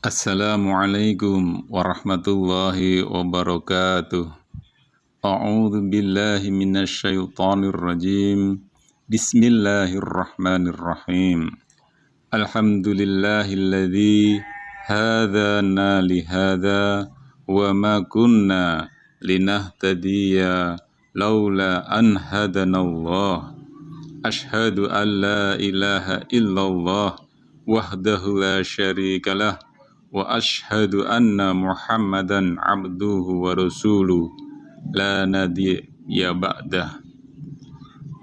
Assalamualaikum warahmatullahi wabarakatuh. A'udzu billahi minasyaitonir rajim. Bismillahirrahmanirrahim. Alhamdulillahilladzi hadana lihada wa ma kunna linahtadiya laula an hadanallah. Ashhadu an la ilaha illallah wahdahu la syarikalah wa ashhadu anna Muhammadan abduhu wa rasuluh la nabiyya ba'dah.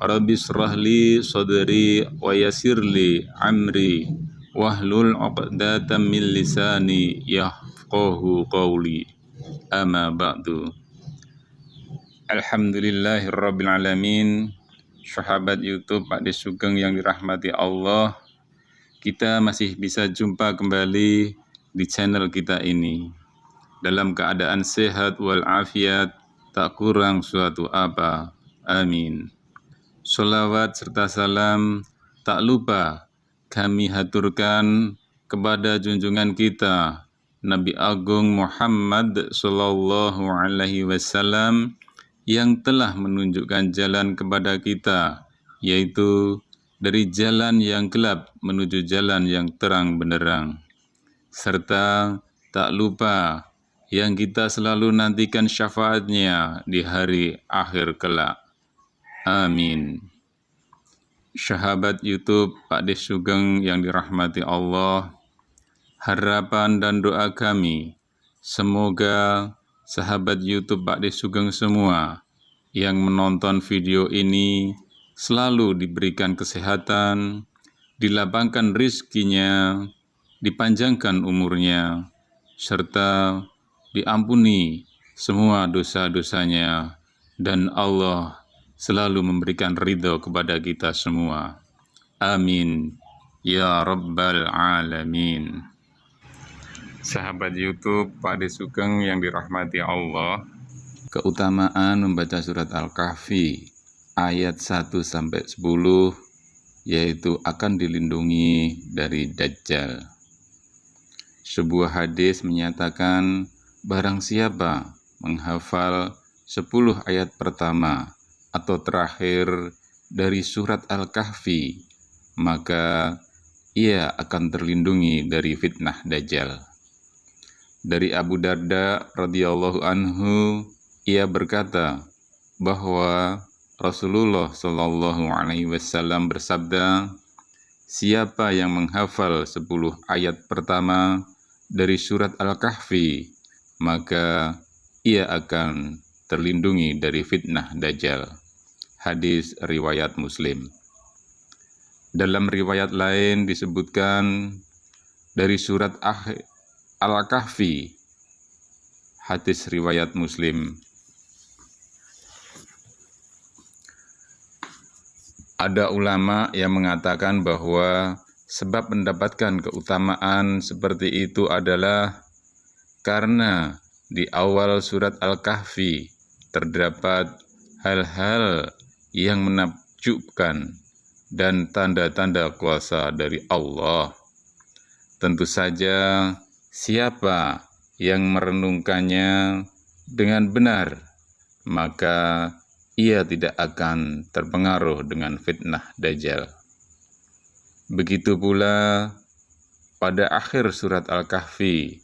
Rabbi shrah li sadri wa yassir li amri wahlul 'uqdatam min lisani yafqahu qawli. Amma ba'du. Alhamdulillahirabbil alamin. Sahabat YouTube Pak Sugeng yang dirahmati Allah, kita masih bisa jumpa kembali di channel kita ini dalam keadaan sehat walafiat, tak kurang suatu apa. Amin. Sholawat serta salam tak lupa kami haturkan kepada junjungan kita Nabi Agung Muhammad Sallallahu Alaihi Wasallam yang telah menunjukkan jalan kepada kita, yaitu dari jalan yang gelap menuju jalan yang terang benderang. Serta tak lupa yang kita selalu nantikan syafaatnya di hari akhir kelak. Amin. Sahabat YouTube Pak Sugeng yang dirahmati Allah, harapan dan doa kami semoga sahabat YouTube Pak Sugeng semua yang menonton video ini selalu diberikan kesehatan, dilapangkan rizkinya, dipanjangkan umurnya, serta diampuni semua dosa-dosanya, dan Allah selalu memberikan ridho kepada kita semua. Amin. Ya Rabbal Alamin. Sahabat YouTube Pak Sugeng yang dirahmati Allah, keutamaan membaca surat Al-Kahfi ayat 1-10, yaitu akan dilindungi dari Dajjal. Sebuah hadis menyatakan, barang siapa menghafal 10 ayat pertama atau terakhir dari surat Al-Kahfi, maka ia akan terlindungi dari fitnah Dajjal. Dari Abu Darda radhiyallahu anhu, ia berkata bahwa Rasulullah Shallallahu Alaihi Wasallam bersabda, siapa yang menghafal 10 ayat pertama dari surat Al-Kahfi, maka ia akan terlindungi dari fitnah Dajjal. Hadis riwayat Muslim. Dalam riwayat lain disebutkan dari surat Al-Kahfi, hadis riwayat Muslim, ada ulama yang mengatakan bahwa sebab mendapatkan keutamaan seperti itu adalah karena di awal surat Al-Kahfi terdapat hal-hal yang menakjubkan dan tanda-tanda kuasa dari Allah. Tentu saja siapa yang merenungkannya dengan benar, maka ia tidak akan terpengaruh dengan fitnah Dajjal. Begitu pula pada akhir surat Al-Kahfi,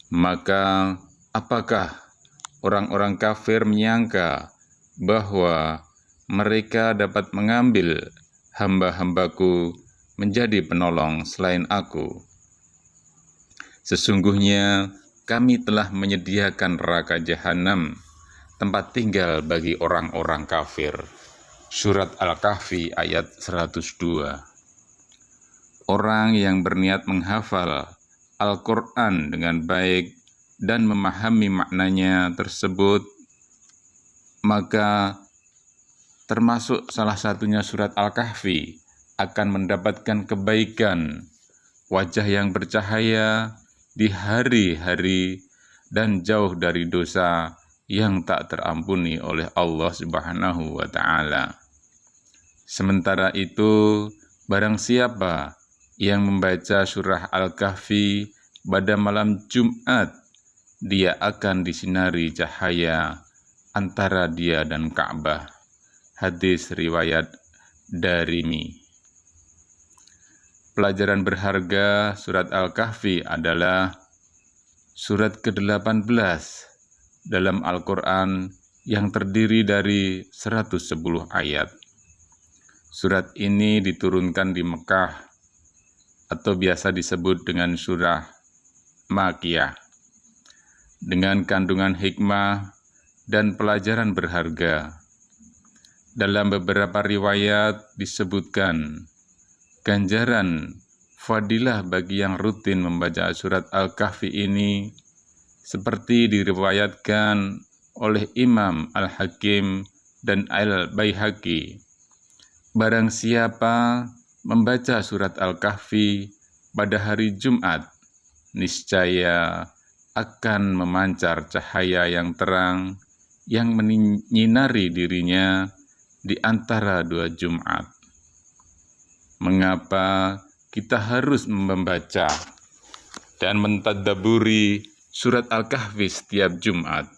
maka apakah orang-orang kafir menyangka bahwa mereka dapat mengambil hamba-hambaku menjadi penolong selain aku? Sesungguhnya kami telah menyediakan neraka jahanam, tempat tinggal bagi orang-orang kafir. Surat Al-Kahfi ayat 102. Orang yang berniat menghafal Al-Quran dengan baik dan memahami maknanya tersebut, maka termasuk salah satunya surat Al-Kahfi, akan mendapatkan kebaikan, wajah yang bercahaya di hari-hari, dan jauh dari dosa yang tak terampuni oleh Allah Subhanahu wa Ta'ala. Sementara itu, barang siapa yang membaca surah Al-Kahfi pada malam Jumat, dia akan disinari cahaya antara dia dan Ka'bah. Hadis riwayat Darimi. Pelajaran berharga surat Al-Kahfi adalah surat ke-18 dalam Al-Quran yang terdiri dari 110 ayat. Surat ini diturunkan di Mekah atau biasa disebut dengan surah Makkiyah, dengan kandungan hikmah dan pelajaran berharga. Dalam beberapa riwayat disebutkan ganjaran fadilah bagi yang rutin membaca surat Al-Kahfi ini seperti diriwayatkan oleh Imam Al-Hakim dan Al-Baihaqi. Barang siapa membaca surat Al-Kahfi pada hari Jumat, niscaya akan memancar cahaya yang terang yang menyinari dirinya di antara dua Jumat. Mengapa kita harus membaca dan mentadabburi surat Al-Kahfi setiap Jumat?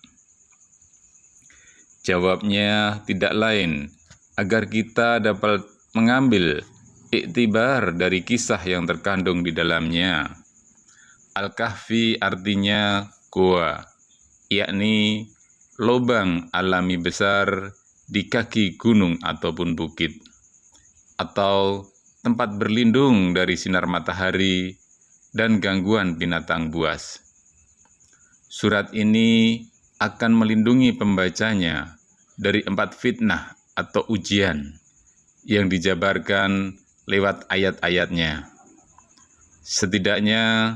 Jawabnya tidak lain agar kita dapat mengambil iktibar dari kisah yang terkandung di dalamnya. Al-Kahfi artinya gua, yakni lubang alami besar di kaki gunung ataupun bukit, atau tempat berlindung dari sinar matahari dan gangguan binatang buas. Surat ini akan melindungi pembacanya dari 4 fitnah atau ujian yang dijabarkan lewat ayat-ayatnya. Setidaknya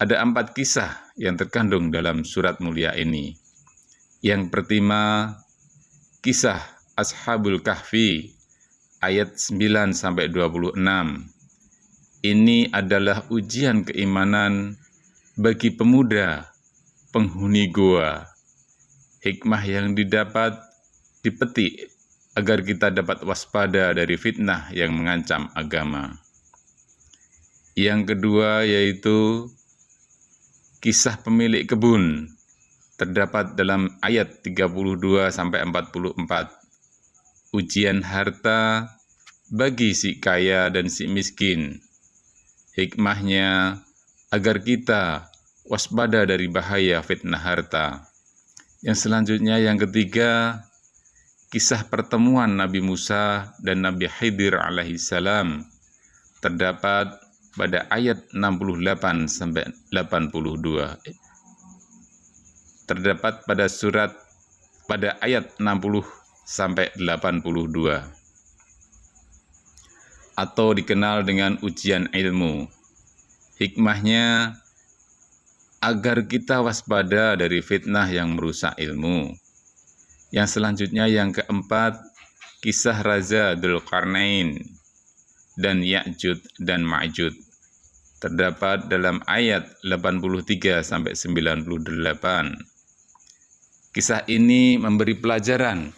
ada 4 kisah yang terkandung dalam surat mulia ini. Yang pertama, kisah Ashabul Kahfi ayat 9-26. Ini adalah ujian keimanan bagi pemuda penghuni goa. Hikmah yang dipetik agar kita dapat waspada dari fitnah yang mengancam agama. Yang kedua yaitu kisah pemilik kebun, terdapat dalam ayat 32-44. Ujian harta bagi si kaya dan si miskin. Hikmahnya agar kita waspada dari bahaya fitnah harta. Yang selanjutnya yang ketiga, kisah pertemuan Nabi Musa dan Nabi Khidir alaihissalam, terdapat pada ayat 68-82. Terdapat pada ayat 60-82. Atau dikenal dengan ujian ilmu. Hikmahnya agar kita waspada dari fitnah yang merusak ilmu. Yang selanjutnya yang keempat, kisah Raja Dzulqarnain dan Ya'jud dan Ma'jud, terdapat dalam ayat 83-98. Kisah ini memberi pelajaran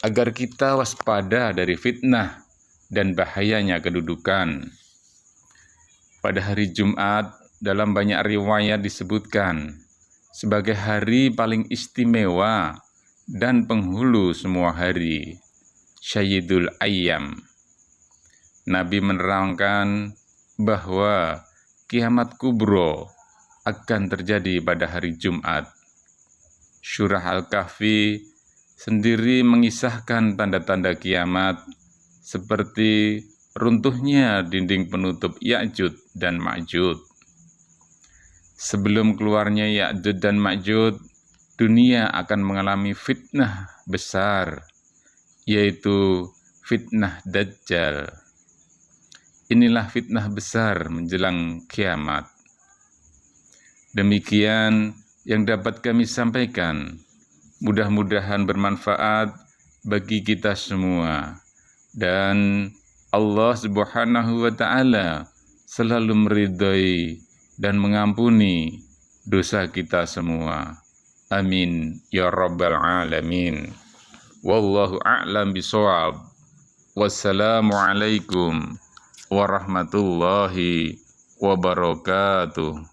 agar kita waspada dari fitnah dan bahayanya kedudukan. Pada hari Jumat, dalam banyak riwayat disebutkan sebagai hari paling istimewa dan penghulu semua hari, Sayyidul Ayyam. Nabi menerangkan bahwa kiamat kubro akan terjadi pada hari Jumat. Surah Al-Kahfi sendiri mengisahkan tanda-tanda kiamat seperti runtuhnya dinding penutup Ya'jud dan Ma'jud. Sebelum keluarnya Ya'jud dan Ma'jud, dunia akan mengalami fitnah besar, yaitu fitnah Dajjal. Inilah fitnah besar menjelang kiamat. Demikian yang dapat kami sampaikan. Mudah-mudahan bermanfaat bagi kita semua. Dan Allah Subhanahu wa Ta'ala selalu meridhai dan mengampuni dosa kita semua. Amin ya rabbal alamin. Wallahu a'lam bishawab. Wassalamualaikum warahmatullahi wabarakatuh.